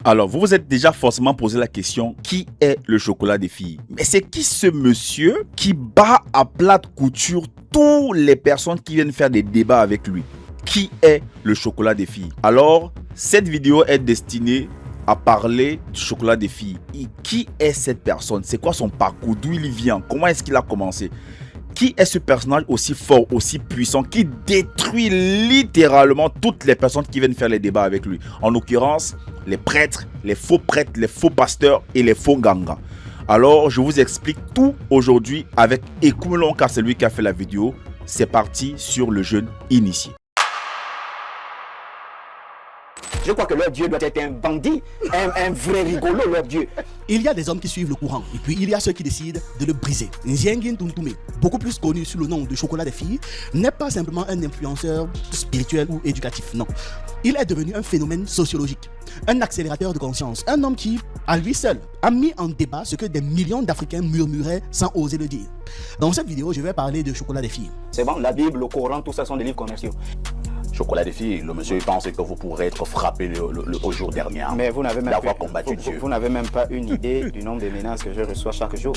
Alors, vous vous êtes déjà forcément posé la question, qui est le chocolat des filles? Mais c'est qui ce monsieur qui bat à plate couture toutes les personnes qui viennent faire des débats avec lui? Qui est le chocolat des filles? Alors, cette vidéo est destinée à parler du chocolat des filles. Et qui est cette personne? C'est quoi son parcours? D'où il vient? Comment est-ce qu'il a commencé? Qui est ce personnage aussi fort, aussi puissant, qui détruit littéralement toutes les personnes qui viennent faire les débats avec lui? En l'occurrence, les prêtres, les faux pasteurs et les faux gangas. Alors, je vous explique tout aujourd'hui avec Ekoumlon, car c'est lui qui a fait la vidéo. C'est parti sur le jeûne initié. Je crois que leur Dieu doit être un bandit, un vrai rigolo, leur Dieu. Il y a des hommes qui suivent le courant, et puis il y a ceux qui décident de le briser. Nziengin Tuntume, beaucoup plus connu sous le nom de Chocolat des filles, n'est pas simplement un influenceur spirituel ou éducatif, non. Il est devenu un phénomène sociologique, un accélérateur de conscience, un homme qui, à lui seul, a mis en débat ce que des millions d'Africains murmuraient sans oser le dire. Dans cette vidéo, je vais parler de Chocolat des filles. C'est bon, la Bible, le Coran, tout ça sont des livres commerciaux. Chocolat des filles, le monsieur pense que vous pourrez être frappé au jour dernier. Mais vous n'avez même, Dieu. Vous n'avez même pas une idée du nombre de menaces que je reçois chaque jour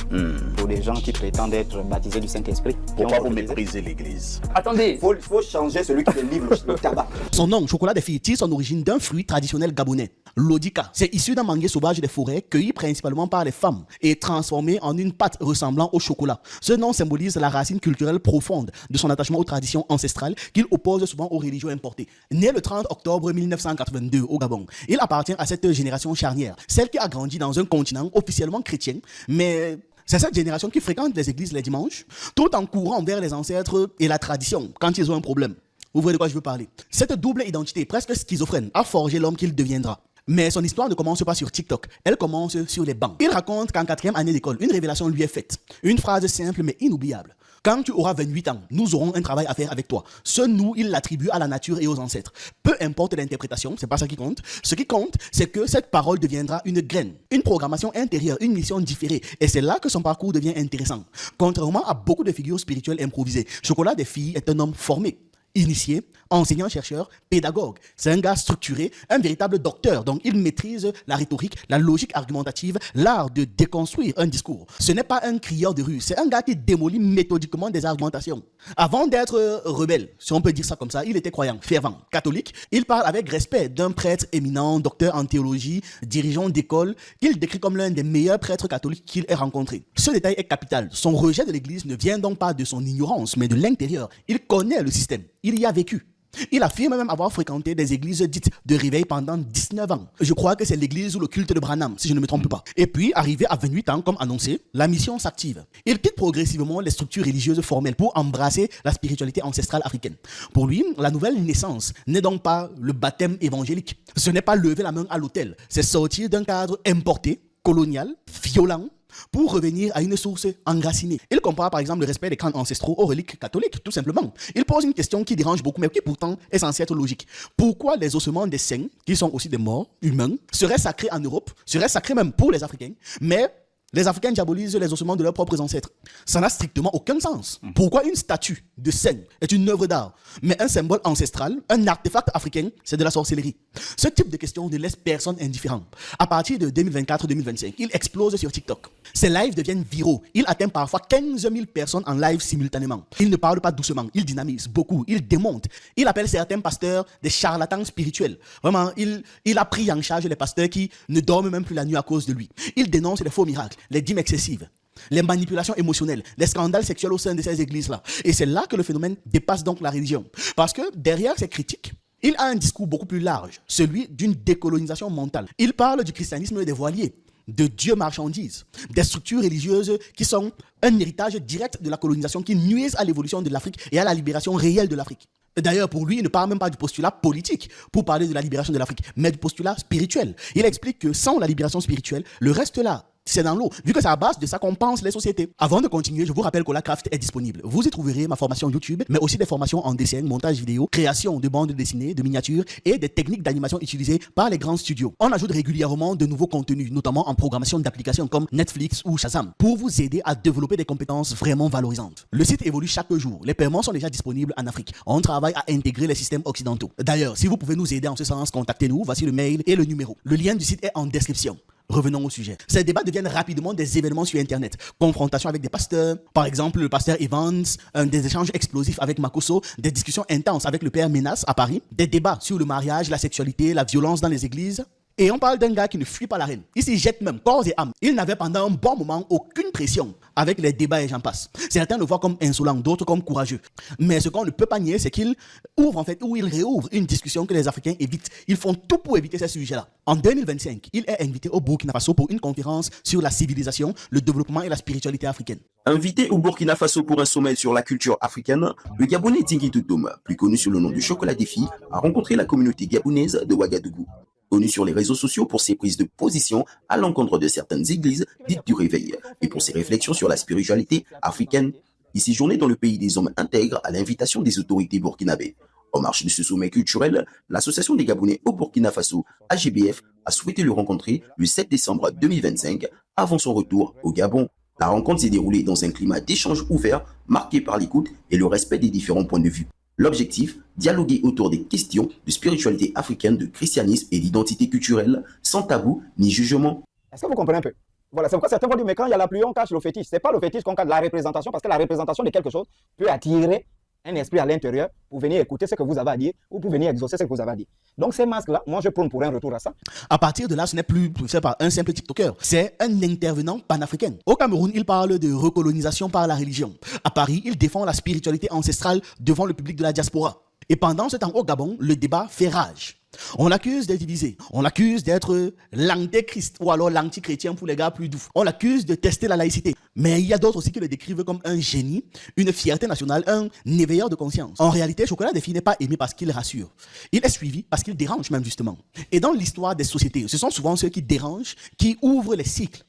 pour des gens qui prétendent être baptisés du Saint-Esprit. Pourquoi vous méprisez l'église? Attendez, il faut changer celui qui délivre le tabac. Son nom, Chocolat des filles, tire son origine d'un fruit traditionnel gabonais, l'odika. C'est issu d'un manguier sauvage des forêts, cueilli principalement par les femmes et transformé en une pâte ressemblant au chocolat. Ce nom symbolise la racine culturelle profonde de son attachement aux traditions ancestrales qu'il oppose souvent aux religions importées. Né le 30 octobre 1982 au Gabon, il appartient à cette génération charnière, celle qui a grandi dans un continent officiellement chrétien, mais c'est cette génération qui fréquente les églises les dimanches, tout en courant vers les ancêtres et la tradition quand ils ont un problème. Vous voyez de quoi je veux parler? Cette double identité presque schizophrène a forgé l'homme qu'il deviendra. Mais son histoire ne commence pas sur TikTok, elle commence sur les bancs. Il raconte qu'en 4e année d'école, une révélation lui est faite. Une phrase simple mais inoubliable. Quand tu auras 28 ans, nous aurons un travail à faire avec toi. Ce nous, il l'attribue à la nature et aux ancêtres. Peu importe l'interprétation, c'est pas ça qui compte. Ce qui compte, c'est que cette parole deviendra une graine, une programmation intérieure, une mission différée. Et c'est là que son parcours devient intéressant. Contrairement à beaucoup de figures spirituelles improvisées, Chocolat des filles est un homme formé, initié, enseignant-chercheur, pédagogue. C'est un gars structuré, un véritable docteur. Donc, il maîtrise la rhétorique, la logique argumentative, l'art de déconstruire un discours. Ce n'est pas un crieur de rue, c'est un gars qui démolit méthodiquement des argumentations. Avant d'être rebelle, si on peut dire ça comme ça, il était croyant, fervent, catholique. Il parle avec respect d'un prêtre éminent, docteur en théologie, dirigeant d'école, qu'il décrit comme l'un des meilleurs prêtres catholiques qu'il ait rencontré. Ce détail est capital. Son rejet de l'Église ne vient donc pas de son ignorance, mais de l'intérieur. Il connaît le système. Il y a vécu. Il affirme même avoir fréquenté des églises dites de réveil pendant 19 ans. Je crois que c'est l'église ou le culte de Branham, si je ne me trompe pas. Et puis, arrivé à 28 ans, comme annoncé, la mission s'active. Il quitte progressivement les structures religieuses formelles pour embrasser la spiritualité ancestrale africaine. Pour lui, la nouvelle naissance n'est donc pas le baptême évangélique. Ce n'est pas lever la main à l'autel. C'est sortir d'un cadre importé, colonial, violent, pour revenir à une source enracinée. Il compare par exemple le respect des camps ancestraux aux reliques catholiques, tout simplement. Il pose une question qui dérange beaucoup, mais qui pourtant est censée être logique. Pourquoi les ossements des saints, qui sont aussi des morts humains, seraient sacrés en Europe, seraient sacrés même pour les Africains, mais les Africains diabolisent les ossements de leurs propres ancêtres? Ça n'a strictement aucun sens. Pourquoi une statue de saint est une œuvre d'art, mais un symbole ancestral, un artefact africain, c'est de la sorcellerie? Ce type de questions ne laisse personne indifférent. À partir de 2024-2025, il explose sur TikTok. Ses lives deviennent viraux. Il atteint parfois 15 000 personnes en live simultanément. Il ne parle pas doucement, il dynamise beaucoup, il démonte. Il appelle certains pasteurs des charlatans spirituels. Vraiment, il a pris en charge les pasteurs qui ne dorment même plus la nuit à cause de lui. Il dénonce les faux miracles, les dîmes excessives, les manipulations émotionnelles, les scandales sexuels au sein de ces églises-là. Et c'est là que le phénomène dépasse donc la religion. Parce que derrière ces critiques, il a un discours beaucoup plus large, celui d'une décolonisation mentale. Il parle du christianisme des voiliers, de Dieu marchandises, des structures religieuses qui sont un héritage direct de la colonisation qui nuisent à l'évolution de l'Afrique et à la libération réelle de l'Afrique. D'ailleurs, pour lui, il ne parle même pas du postulat politique pour parler de la libération de l'Afrique, mais du postulat spirituel. Il explique que sans la libération spirituelle, le reste là C'est dans l'eau, vu que c'est à base de ça qu'on pense les sociétés. Avant de continuer, je vous rappelle qu'Holacraft est disponible. Vous y trouverez ma formation YouTube, mais aussi des formations en dessin, montage vidéo, création de bandes dessinées, de miniatures et des techniques d'animation utilisées par les grands studios. On ajoute régulièrement de nouveaux contenus, notamment en programmation d'applications comme Netflix ou Shazam, pour vous aider à développer des compétences vraiment valorisantes. Le site évolue chaque jour. Les paiements sont déjà disponibles en Afrique. On travaille à intégrer les systèmes occidentaux. D'ailleurs, si vous pouvez nous aider en ce sens, contactez-nous. Voici le mail et le numéro. Le lien du site est en description. Revenons au sujet. Ces débats deviennent rapidement des événements sur Internet. Confrontation avec des pasteurs, par exemple le pasteur Evans, des échanges explosifs avec Makosso, des discussions intenses avec le père Menas à Paris, des débats sur le mariage, la sexualité, la violence dans les églises. Et on parle d'un gars qui ne fuit pas la reine. Il s'y jette même corps et âme. Il n'avait pendant un bon moment aucune pression avec les débats et j'en passe. Certains le voient comme insolent, d'autres comme courageux. Mais ce qu'on ne peut pas nier, c'est qu'il ouvre en fait, ou il réouvre une discussion que les Africains évitent. Ils font tout pour éviter ces sujets-là. En 2025, il est invité au Burkina Faso pour une conférence sur la civilisation, le développement et la spiritualité africaine. Invité au Burkina Faso pour un sommet sur la culture africaine, le Gabonais Tingui Toutoum, plus connu sous le nom du Chocolat des filles, a rencontré la communauté gabonaise de Ouagadougou. Connu sur les réseaux sociaux pour ses prises de position à l'encontre de certaines églises dites du réveil et pour ses réflexions sur la spiritualité africaine, il séjournait dans le pays des hommes intègres à l'invitation des autorités burkinabées. En marge de ce sommet culturel, l'Association des Gabonais au Burkina Faso, AGBF, a souhaité le rencontrer le 7 décembre 2025 avant son retour au Gabon. La rencontre s'est déroulée dans un climat d'échange ouvert marqué par l'écoute et le respect des différents points de vue. L'objectif, dialoguer autour des questions de spiritualité africaine, de christianisme et d'identité culturelle, sans tabou ni jugement. Est-ce que vous comprenez un peu? Voilà, c'est pourquoi certains vont dire, mais quand il y a la pluie, on cache le fétiche. Ce n'est pas le fétiche qu'on cache, la représentation, parce que la représentation de quelque chose peut attirer un esprit à l'intérieur pour venir écouter ce que vous avez à dire ou pour venir exaucer ce que vous avez à dire. Donc ces masques-là, moi je prône pour un retour à ça. À partir de là, ce n'est plus fait par un simple TikToker, c'est un intervenant panafricain. Au Cameroun, il parle de recolonisation par la religion. À Paris, il défend la spiritualité ancestrale devant le public de la diaspora. Et pendant ce temps au Gabon, le débat fait rage. On l'accuse d'être divisé. On l'accuse d'être l'antéchrist ou alors l'anti-chrétien pour les gars plus doux. On l'accuse de tester la laïcité. Mais il y a d'autres aussi qui le décrivent comme un génie, une fierté nationale, un éveilleur de conscience. En réalité, Chocolat des filles n'est pas aimé parce qu'il rassure. Il est suivi parce qu'il dérange même justement. Et dans l'histoire des sociétés, ce sont souvent ceux qui dérangent, qui ouvrent les cycles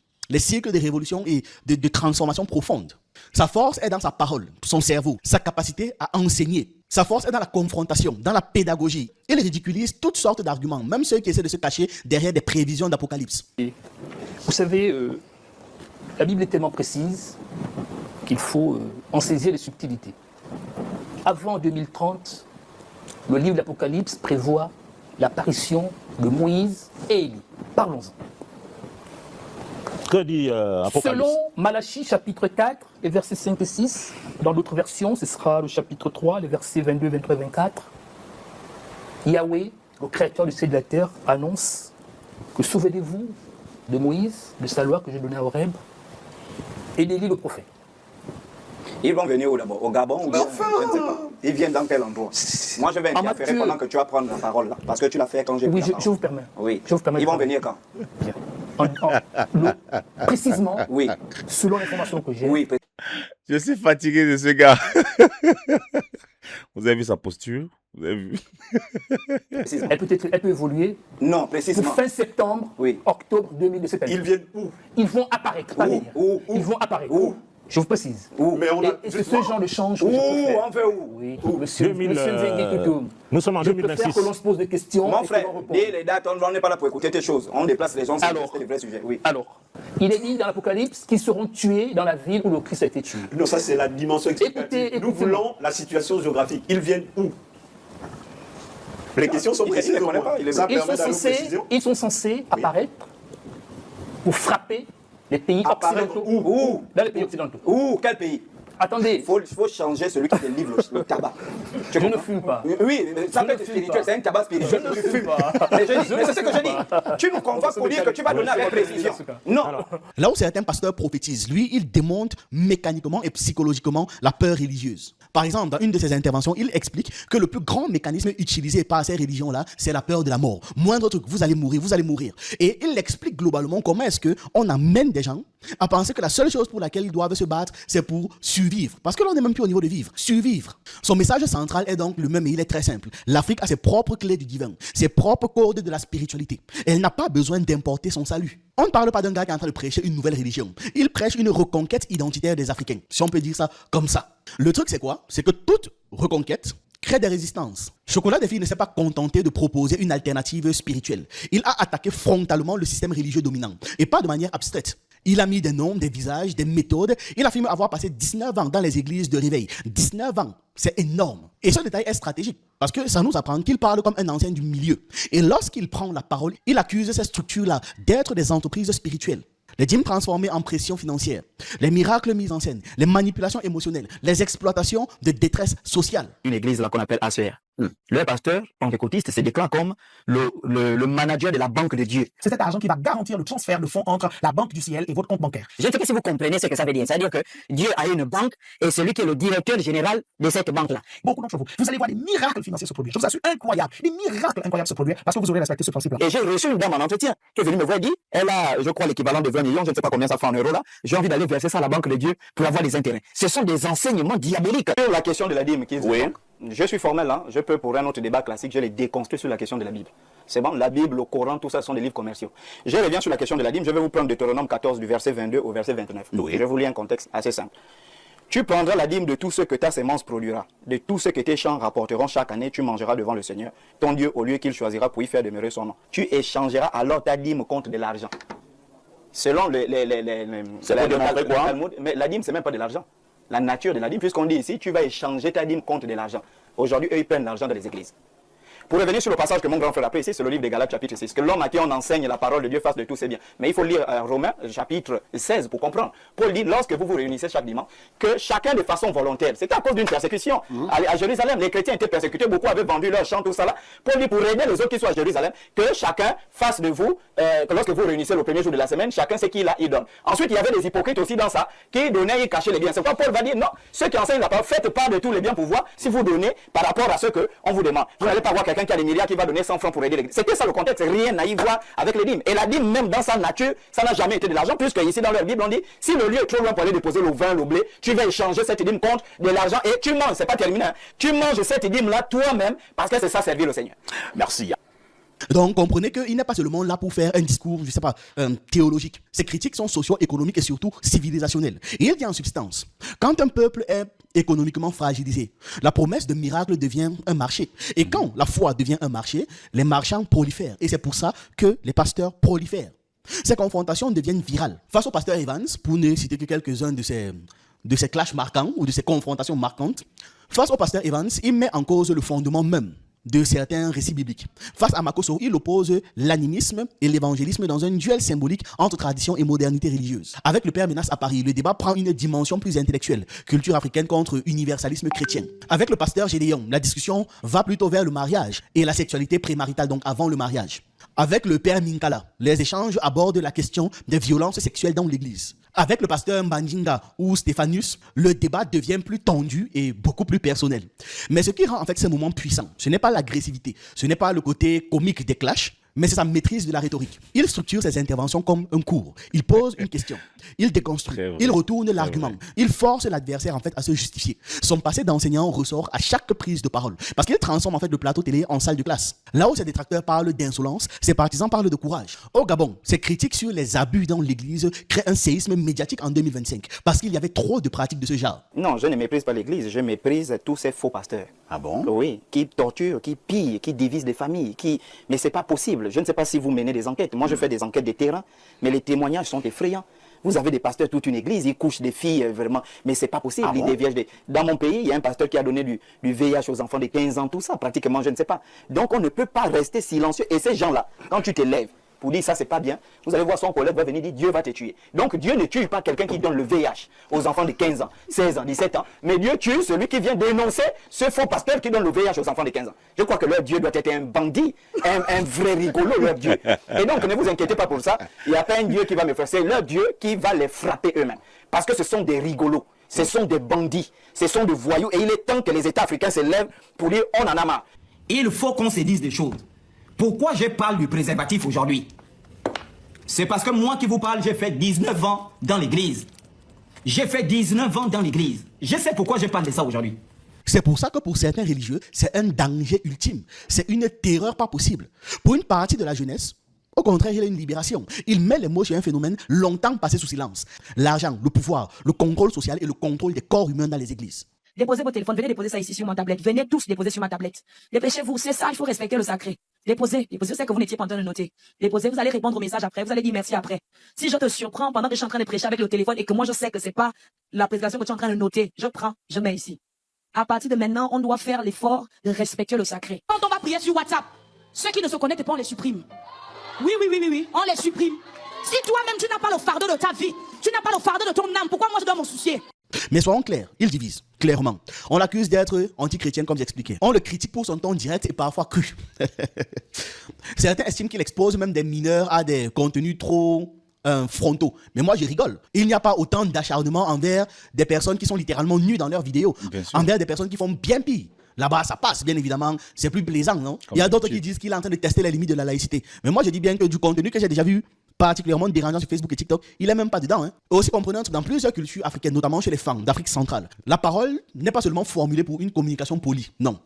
de révolution et de transformation profonde. Sa force est dans sa parole, son cerveau, sa capacité à enseigner. Sa force est dans la confrontation, dans la pédagogie. Il ridiculise toutes sortes d'arguments, même ceux qui essaient de se cacher derrière des prévisions d'apocalypse. Vous savez, la Bible est tellement précise qu'il faut en saisir les subtilités. Avant 2030, le livre de l'Apocalypse prévoit l'apparition de Moïse et Élie. Parlons-en. Que dit Apocalypse? Selon Malachie chapitre 4, les versets 5 et 6, dans d'autres versions, ce sera le chapitre 3, les versets 22, 23 et 24, Yahweh, le créateur du ciel et de la terre, annonce que souvenez-vous de Moïse, de sa loi que j'ai donnée à Horeb, et d'Élie le prophète. Ils vont venir où d'abord? Au Gabon ou bien, je ne sais pas. Ils viennent dans quel endroit? Moi je vais interférer pendant que tu vas prendre la parole là, parce que tu l'as fait quand j'ai pris Oui, la parole. je vous permets. Oui. Je vous permets. Ils vont venir quand? Bien. Précisément, Oui. selon l'information que j'ai, Oui. Je suis fatigué de ce gars. Vous avez vu sa posture? Vous avez vu? Précisément. elle peut évoluer Non, pour précisément. fin septembre, Oui. octobre 2000 de cette année. Ils viennent où? Ils vont apparaître, pas venir. Ils vont apparaître. Où? Je vous précise. Où? Mais on a... Et c'est ce genre de change que Où? je préfère. On fait où? Oui, monsieur 2000, Nzengi Toutoum. Nous sommes en Je préfère 2026. que l'on se pose des questions Mon et frère, que l'on réponde. dis les dates, on n'est pas là pour écouter tes choses. On déplace les gens sur Alors. les vrais sujets. Oui. Alors, il est dit dans l'Apocalypse qu'ils seront tués dans la ville où le Christ a été tué. Non, ça c'est la dimension explicative. Écoutez, Nous voulons la situation géographique. Ils viennent où? Les questions sont Il précises. les au connaît moins. pas, il les Ça a- permet d'aller aux précisions. Ils sont censés apparaître pour frapper les pays Apparaître occidentaux. où? Dans les pays occidentaux. Où? Quel pays? Attendez, Il faut changer celui qui te livre le tabac. Tu je ne comprends? fume pas. Oui, ça Je peut ne être fume spirituel, pas. c'est un tabac spirituel. Je ne fume pas. Mais Je c'est ne ce que je fume dis. pas. Tu nous convoques pour dire que tu vas donner avec précision. Non. Là où certains pasteurs prophétisent, lui, il démontre mécaniquement et psychologiquement la peur religieuse. Par exemple, dans une de ses interventions, il explique que le plus grand mécanisme utilisé par ces religions-là, c'est la peur de la mort. Moindre truc, vous allez mourir, vous allez mourir. Et il explique globalement comment est-ce qu'on amène des gens à penser que la seule chose pour laquelle ils doivent se battre, c'est pour survivre survivre. Parce que là, on n'est même plus au niveau de vivre. Survivre. Son message central est donc le même et il est très simple. L'Afrique a ses propres clés du divin, ses propres codes de la spiritualité. Elle n'a pas besoin d'importer son salut. On ne parle pas d'un gars qui est en train de prêcher une nouvelle religion. Il prêche une reconquête identitaire des Africains, si on peut dire ça comme ça. Le truc, c'est quoi? C'est que toute reconquête crée des résistances. Chocolat des filles ne s'est pas contenté de proposer une alternative spirituelle. Il a attaqué frontalement le système religieux dominant, et pas de manière abstraite. Il a mis des noms, des visages, des méthodes. Il affirme avoir passé 19 ans dans les églises de réveil. 19 ans, c'est énorme. Et ce détail est stratégique, parce que ça nous apprend qu'il parle comme un ancien du milieu. Et lorsqu'il prend la parole, il accuse ces structures-là d'être des entreprises spirituelles. Les dîmes transformées en pression financière, les miracles mis en scène, les manipulations émotionnelles, les exploitations de détresse sociale. Une église là qu'on appelle ACR. Le pasteur pentecôtiste se déclare comme le manager de la banque de Dieu. C'est cet argent qui va garantir le transfert de fonds entre la banque du ciel et votre compte bancaire. Je ne sais pas si vous comprenez ce que ça veut dire. C'est-à-dire que Dieu a une banque et celui qui est le directeur général de cette banque-là. Beaucoup d'entre vous, vous allez voir des miracles financiers se produire. Je vous assure, incroyable. Des miracles incroyables se produire parce que vous aurez respecté ce principe-là. Et j'ai reçu une dame en entretien qui est venue me voir et dit, elle a, je crois, l'équivalent de 20 millions, je ne sais pas combien ça fait en euros là. J'ai envie d'aller verser ça à la banque de Dieu pour avoir les intérêts. Ce sont des enseignements diaboliques. Sur la question de la dîme, je suis formel, hein. Je peux pour un autre débat classique, je l'ai déconstruit sur la question de la Bible. C'est bon, la Bible, le Coran, tout ça sont des livres commerciaux. Je reviens sur la question de la dîme, je vais vous prendre Deutéronome 14 du verset 22 au verset 29. Oui. Je vous lis un contexte assez simple. Tu prendras la dîme de tout ce que ta sémence produira, de tout ce que tes champs rapporteront chaque année, tu mangeras devant le Seigneur, ton Dieu, au lieu qu'il choisira pour y faire demeurer son nom. Tu échangeras alors ta dîme contre de l'argent. Selon c'est pour démontrer quoi? Mais la dîme, c'est même pas de l'argent. La nature de la dîme, puisqu'on dit ici, tu vas échanger ta dîme contre de l'argent. Aujourd'hui, eux, ils prennent l'argent dans les églises. Pour revenir sur le passage que mon grand frère a pris ici, c'est le livre des Galates chapitre 6, que l'homme à qui on enseigne la parole de Dieu fasse de tous ses biens. Mais il faut lire Romains chapitre 16 pour comprendre. Paul dit, lorsque vous vous réunissez chaque dimanche, que chacun de façon volontaire, c'était à cause d'une persécution. À Jérusalem, les chrétiens étaient persécutés, beaucoup avaient vendu leurs champs, tout ça là. Paul dit, pour aider les autres qui sont à Jérusalem, que chacun fasse de vous, que lorsque vous réunissez le premier jour de la semaine, chacun ce qu'il a, il donne. Ensuite, il y avait des hypocrites aussi dans ça, qui donnaient, ils cachaient les biens. C'est pourquoi Paul va dire, non, ceux qui enseignent la parole, faites part de tous les biens pour voir si vous donnez par rapport à ce qu'on vous demande. Vous n'allez pas voir quelqu'un qui a des milliards qui va donner 100 francs pour aider l'église. C'était ça le contexte, rien à y voir avec les dîmes. Et la dîme, même dans sa nature, ça n'a jamais été de l'argent, puisque ici dans leur Bible, on dit, si le lieu est trop loin pour aller déposer le vin, le blé, tu vas échanger cette dîme contre de l'argent et tu manges, c'est pas terminé, hein. Tu manges cette dîme-là toi-même, parce que c'est ça servir le Seigneur. Merci. Donc, comprenez qu'il n'est pas seulement là pour faire un discours, je ne sais pas, théologique. Ses critiques sont socio-économiques et surtout civilisationnelles. Et il dit en substance, quand un peuple est économiquement fragilisé, la promesse de miracle devient un marché. Et quand la foi devient un marché, les marchands prolifèrent. Et c'est pour ça que les pasteurs prolifèrent. Ces confrontations deviennent virales. Face au pasteur Evans, pour ne citer que quelques-uns de ces clashs marquants ou de ces confrontations marquantes, face au pasteur Evans, il met en cause le fondement même de certains récits bibliques. Face à Makoso, il oppose l'animisme et l'évangélisme dans un duel symbolique entre tradition et modernité religieuse. Avec le père Menas à Paris, le débat prend une dimension plus intellectuelle, culture africaine contre universalisme chrétien. Avec le pasteur Gédéon, la discussion va plutôt vers le mariage et la sexualité prémaritale, donc avant le mariage. Avec le père Minkala, les échanges abordent la question des violences sexuelles dans l'église. Avec le pasteur Mbandinga ou Stéphanus, le débat devient plus tendu et beaucoup plus personnel. Mais ce qui rend en fait ce moment puissant, ce n'est pas l'agressivité, ce n'est pas le côté comique des clashs, mais c'est sa maîtrise de la rhétorique. Il structure ses interventions comme un cours. Il pose une question, il déconstruit, il retourne l'argument, il force l'adversaire en fait à se justifier. Son passé d'enseignant ressort à chaque prise de parole, parce qu'il transforme en fait le plateau télé en salle de classe. Là où ses détracteurs parlent d'insolence, ses partisans parlent de courage. Au Gabon, ses critiques sur les abus dans l'église créent un séisme médiatique en 2025, parce qu'il y avait trop de pratiques de ce genre. Non, je ne méprise pas l'église, je méprise tous ces faux pasteurs. Ah bon? Oui, qui torturent, qui pillent, qui divisent des familles, mais c'est pas possible. Je ne sais pas si vous menez des enquêtes. Moi, je fais des enquêtes de terrain, mais les témoignages sont effrayants. Vous avez des pasteurs, toute une église, ils couchent des filles, vraiment. Mais c'est pas possible. Ah bon? Dans mon pays, il y a un pasteur qui a donné du VIH aux enfants de 15 ans, tout ça, pratiquement, je ne sais pas. Donc, on ne peut pas rester silencieux. Et ces gens-là, quand tu te lèves pour dire ça, c'est pas bien, vous allez voir son collègue va venir dire Dieu va te tuer. Donc, Dieu ne tue pas quelqu'un qui donne le VIH aux enfants de 15 ans, 16 ans, 17 ans. Mais Dieu tue celui qui vient dénoncer ce faux pasteur qui donne le VIH aux enfants de 15 ans. Je crois que leur Dieu doit être un bandit, un vrai rigolo, leur Dieu. Et donc, ne vous inquiétez pas pour ça. Il n'y a pas un Dieu qui va me faire. C'est leur Dieu qui va les frapper eux-mêmes. Parce que ce sont des rigolos. Ce sont des bandits. Ce sont des voyous. Et il est temps que les États africains se lèvent pour dire on en a marre. Il faut qu'on se dise des choses. Pourquoi je parle du préservatif aujourd'hui? C'est parce que moi qui vous parle, j'ai fait 19 ans dans l'église. J'ai fait 19 ans dans l'église. Je sais pourquoi je parle de ça aujourd'hui. C'est pour ça que pour certains religieux, c'est un danger ultime. C'est une terreur pas possible. Pour une partie de la jeunesse, au contraire, il y a une libération. Il met les mots sur un phénomène longtemps passé sous silence. L'argent, le pouvoir, le contrôle social et le contrôle des corps humains dans les églises. Déposez vos téléphones, venez déposer ça ici sur ma tablette. Venez tous déposer sur ma tablette. Dépêchez-vous, c'est ça, il faut respecter le sacré. Déposez, je sais que vous n'étiez pas en train de noter. Déposez, vous allez répondre au message après, vous allez dire merci après. Si je te surprends pendant que je suis en train de prêcher avec le téléphone et que moi je sais que c'est pas la prédication que tu es en train de noter, je prends, je mets ici. À partir de maintenant, on doit faire l'effort de respecter le sacré. Quand on va prier sur WhatsApp, ceux qui ne se connectent pas, on les supprime. Oui, on les supprime. Si toi-même tu n'as pas le fardeau de ta vie, tu n'as pas le fardeau de ton âme, pourquoi moi je dois m'en soucier? Mais soyons clairs, il divise, clairement. On l'accuse d'être anti-chrétien, comme j'expliquais. On le critique pour son ton direct et parfois cru. Certains estiment qu'il expose même des mineurs à des contenus trop frontaux. Mais moi, je rigole. Il n'y a pas autant d'acharnement envers des personnes qui sont littéralement nues dans leurs vidéos, envers des personnes qui font bien pire. Là-bas, ça passe, bien évidemment. C'est plus plaisant, non? Il y a d'autres qui disent qu'il est en train de tester les limites de la laïcité. Mais moi, je dis bien que du contenu que j'ai déjà vu, particulièrement dérangeant sur Facebook et TikTok, il n'est même pas dedans. Aussi comprenant que dans plusieurs cultures africaines, notamment chez les femmes d'Afrique centrale, la parole n'est pas seulement formulée pour une communication polie, non.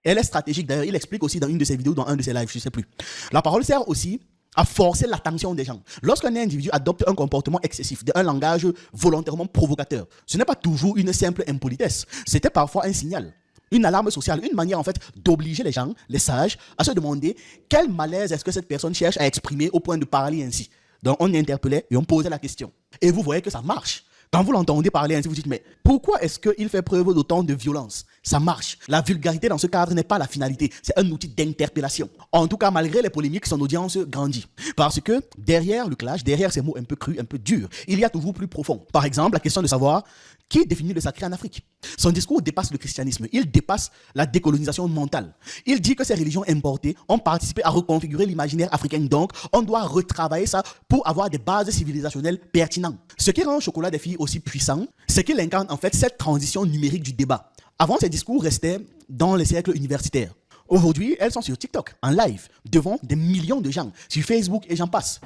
Elle est stratégique, d'ailleurs, il explique aussi dans une de ses vidéos, dans un de ses lives, je ne sais plus. La parole sert aussi à forcer l'attention des gens. Lorsqu'un individu adopte un comportement excessif, un langage volontairement provocateur, ce n'est pas toujours une simple impolitesse, c'était parfois un signal. Une alarme sociale, une manière en fait d'obliger les gens, les sages, à se demander quel malaise est-ce que cette personne cherche à exprimer au point de parler ainsi. Donc on interpellait et on posait la question. Et vous voyez que ça marche. Quand vous l'entendez parler ainsi, vous dites, mais pourquoi est-ce qu'il fait preuve d'autant de violence? Ça marche. La vulgarité dans ce cadre n'est pas la finalité, c'est un outil d'interpellation. En tout cas, malgré les polémiques, son audience grandit. Parce que derrière le clash, derrière ces mots un peu crus, un peu durs, il y a toujours plus profond. Par exemple, la question de savoir qui définit le sacré en Afrique. Son discours dépasse le christianisme, il dépasse la décolonisation mentale. Il dit que ces religions importées ont participé à reconfigurer l'imaginaire africain, donc on doit retravailler ça pour avoir des bases civilisationnelles pertinentes. Ce qui rend Chocolat des filles aussi puissant, c'est qu'il incarne en fait cette transition numérique du débat. Avant, ces discours restaient dans les cercles universitaires. Aujourd'hui, elles sont sur TikTok, en live, devant des millions de gens, sur Facebook et j'en passe.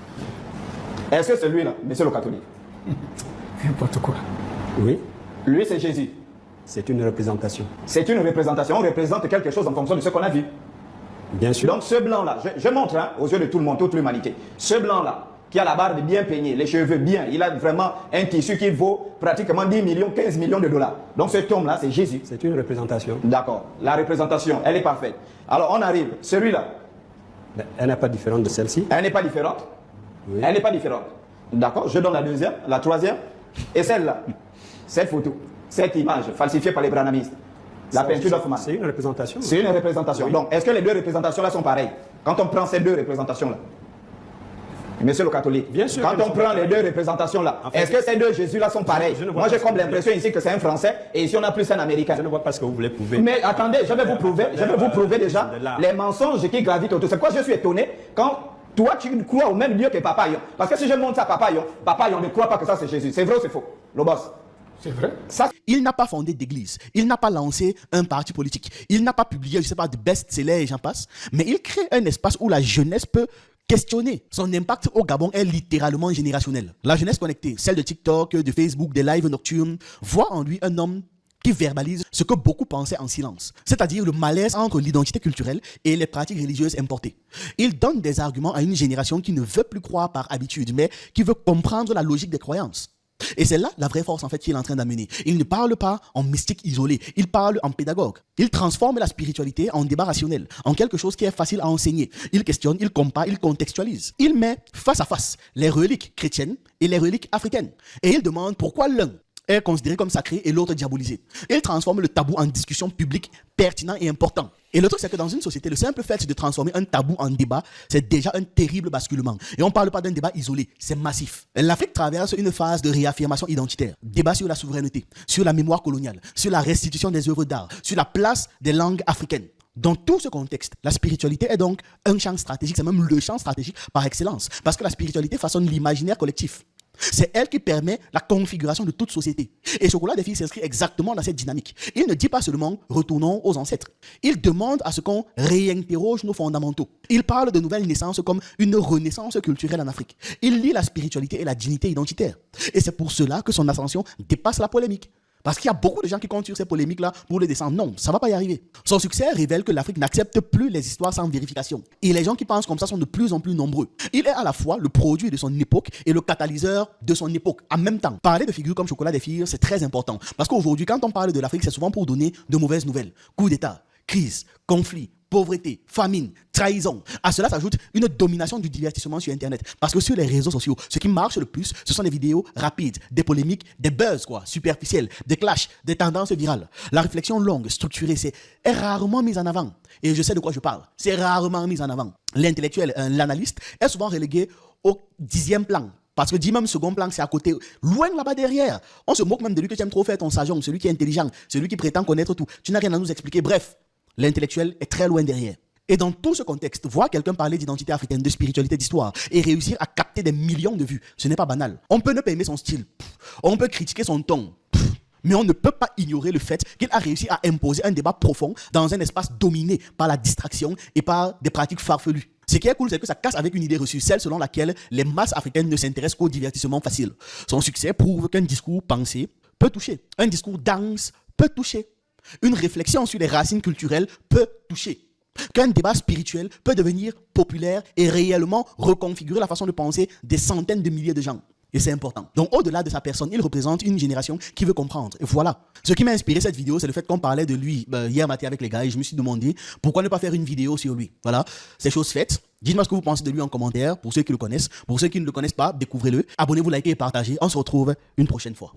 Est-ce que c'est lui là, monsieur le catholique? N'importe quoi. Oui. Lui, c'est Jésus. C'est une représentation. C'est une représentation. On représente quelque chose en fonction de ce qu'on a vu. Bien sûr. Donc ce blanc-là, je montre aux yeux de tout le monde, toute l'humanité, ce blanc-là, qui a la barbe bien peignée, les cheveux bien, il a vraiment un tissu qui vaut pratiquement 10 millions, 15 millions de dollars. Donc cet homme-là, c'est Jésus. C'est une représentation. D'accord. La représentation, elle est parfaite. Alors on arrive, celui-là. Elle n'est pas différente de celle-ci. Elle n'est pas différente. Oui. Elle n'est pas différente. D'accord. Je donne la deuxième, la troisième, et celle-là. Cette photo, cette image falsifiée par les branamistes. La peinture d'Hoffmann. C'est une représentation. C'est une représentation. Oui. Donc, est-ce que les deux représentations-là sont pareilles? Quand on prend ces deux représentations-là, monsieur le catholique, bien sûr, quand on prend les deux représentations-là, en fait, est-ce que ces deux Jésus-là sont pareils? Moi, j'ai comme l'impression ici que c'est un Français et ici on a plus un Américain. Je ne vois pas ce que vous voulez prouver. Mais attendez, je vais vous prouver déjà les mensonges qui gravitent autour. C'est pourquoi je suis étonné quand toi, tu crois au même Dieu que Papa Yon. Parce que si je montre ça à Papa Yon ne croit pas que ça c'est Jésus. C'est vrai ou c'est faux? Le boss. C'est vrai. Ça... Il n'a pas fondé d'église, il n'a pas lancé un parti politique, il n'a pas publié, je ne sais pas, de best-sellers et j'en passe, mais il crée un espace où la jeunesse peut questionner. Son impact au Gabon est littéralement générationnel. La jeunesse connectée, celle de TikTok, de Facebook, des lives nocturnes, voit en lui un homme qui verbalise ce que beaucoup pensaient en silence, c'est-à-dire le malaise entre l'identité culturelle et les pratiques religieuses importées. Il donne des arguments à une génération qui ne veut plus croire par habitude, mais qui veut comprendre la logique des croyances. Et c'est là la vraie force en fait qu'il est en train d'amener. Il ne parle pas en mystique isolé, il parle en pédagogue. Il transforme la spiritualité en débat rationnel, en quelque chose qui est facile à enseigner. Il questionne, il compare, il contextualise. Il met face à face les reliques chrétiennes et les reliques africaines. Et il demande pourquoi l'un est considéré comme sacré et l'autre diabolisé. Il transforme le tabou en discussion publique pertinent et important. Et le truc, c'est que dans une société, le simple fait de transformer un tabou en débat, c'est déjà un terrible basculement. Et on ne parle pas d'un débat isolé, c'est massif. L'Afrique traverse une phase de réaffirmation identitaire. Débat sur la souveraineté, sur la mémoire coloniale, sur la restitution des œuvres d'art, sur la place des langues africaines. Dans tout ce contexte, la spiritualité est donc un champ stratégique, c'est même le champ stratégique par excellence. Parce que la spiritualité façonne l'imaginaire collectif. C'est elle qui permet la configuration de toute société. Et Chocolat des filles s'inscrit exactement dans cette dynamique. Il ne dit pas seulement « retournons aux ancêtres ». Il demande à ce qu'on réinterroge nos fondamentaux. Il parle de nouvelles naissances comme une renaissance culturelle en Afrique. Il lie la spiritualité et la dignité identitaire. Et c'est pour cela que son ascension dépasse la polémique. Parce qu'il y a beaucoup de gens qui comptent sur ces polémiques-là pour le descendre. Non, ça ne va pas y arriver. Son succès révèle que l'Afrique n'accepte plus les histoires sans vérification. Et les gens qui pensent comme ça sont de plus en plus nombreux. Il est à la fois le produit de son époque et le catalyseur de son époque en même temps. Parler de figures comme Chocolat des filles, c'est très important. Parce qu'aujourd'hui, quand on parle de l'Afrique, c'est souvent pour donner de mauvaises nouvelles. Coup d'État, crise, conflit, pauvreté, famine, trahison. À cela s'ajoute une domination du divertissement sur Internet. Parce que sur les réseaux sociaux, ce qui marche le plus, ce sont des vidéos rapides, des polémiques, des buzz, superficiels, des clashs, des tendances virales. La réflexion longue, structurée, est rarement mise en avant. Et je sais de quoi je parle. C'est rarement mis en avant. L'intellectuel, l'analyste, est souvent relégué au 10e plan. Parce que 10 même second plan, c'est à côté, loin là-bas derrière. On se moque même de lui que tu aimes trop faire ton sajon, celui qui est intelligent, celui qui prétend connaître tout. Tu n'as rien à nous expliquer. Bref, l'intellectuel est très loin derrière. Et dans tout ce contexte, voir quelqu'un parler d'identité africaine, de spiritualité, d'histoire et réussir à capter des millions de vues, ce n'est pas banal. On peut ne pas aimer son style, on peut critiquer son ton, mais on ne peut pas ignorer le fait qu'il a réussi à imposer un débat profond dans un espace dominé par la distraction et par des pratiques farfelues. Ce qui est cool, c'est que ça casse avec une idée reçue, celle selon laquelle les masses africaines ne s'intéressent qu'au divertissement facile. Son succès prouve qu'un discours pensé peut toucher, un discours dense peut toucher. Une réflexion sur les racines culturelles peut toucher. Qu'un débat spirituel peut devenir populaire et réellement reconfigurer la façon de penser des centaines de milliers de gens. Et c'est important. Donc au-delà de sa personne, il représente une génération qui veut comprendre. Et voilà. Ce qui m'a inspiré cette vidéo, c'est le fait qu'on parlait de lui hier matin avec les gars et je me suis demandé pourquoi ne pas faire une vidéo sur lui. Voilà, c'est chose faite. Dites-moi ce que vous pensez de lui en commentaire, pour ceux qui le connaissent. Pour ceux qui ne le connaissent pas, découvrez-le. Abonnez-vous, likez et partagez. On se retrouve une prochaine fois.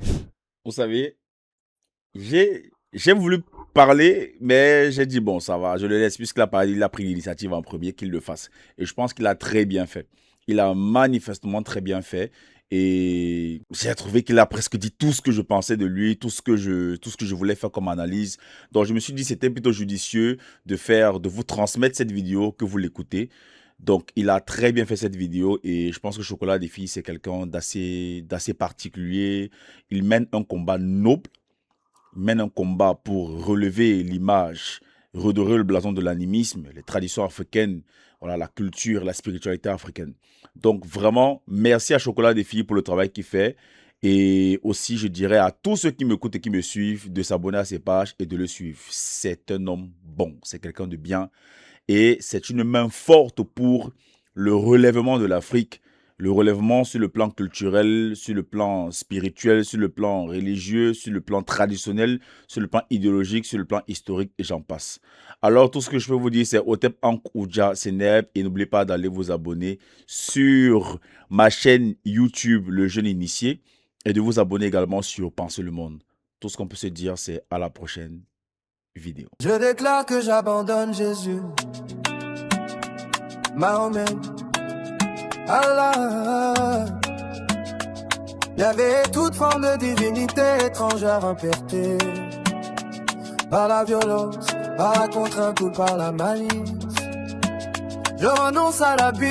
Vous savez, j'ai voulu parler, mais j'ai dit bon, ça va, je le laisse puisqu'il a pris l'initiative en premier, qu'il le fasse. Et je pense qu'il a très bien fait. Il a manifestement très bien fait. Et j'ai trouvé qu'il a presque dit tout ce que je pensais de lui, tout ce que je voulais faire comme analyse. Donc je me suis dit c'était plutôt judicieux de vous transmettre cette vidéo, que vous l'écoutez. Donc il a très bien fait cette vidéo et je pense que Chocolat des filles, c'est quelqu'un d'assez particulier. Il mène un combat noble. Mène un combat pour relever l'image, redorer le blason de l'animisme, les traditions africaines, voilà, la culture, la spiritualité africaine. Donc vraiment, merci à Chocolat des filles pour le travail qu'il fait. Et aussi, je dirais à tous ceux qui m'écoutent et qui me suivent de s'abonner à ses pages et de le suivre. C'est un homme bon, c'est quelqu'un de bien. Et c'est une main forte pour le relèvement de l'Afrique. Le relèvement sur le plan culturel, sur le plan spirituel, sur le plan religieux, sur le plan traditionnel, sur le plan idéologique, sur le plan historique et j'en passe. Alors tout ce que je peux vous dire c'est Otep Ankh Oudja Seneb et n'oubliez pas d'aller vous abonner sur ma chaîne YouTube Le Jeune Initié et de vous abonner également sur Penser le Monde. Tout ce qu'on peut se dire c'est à la prochaine vidéo. Je déclare que j'abandonne Jésus, Mahomet, Allah. Il y avait toute forme de divinité étrangère impertée par la violence, par la contrainte ou par la malice. Je renonce à la Bible.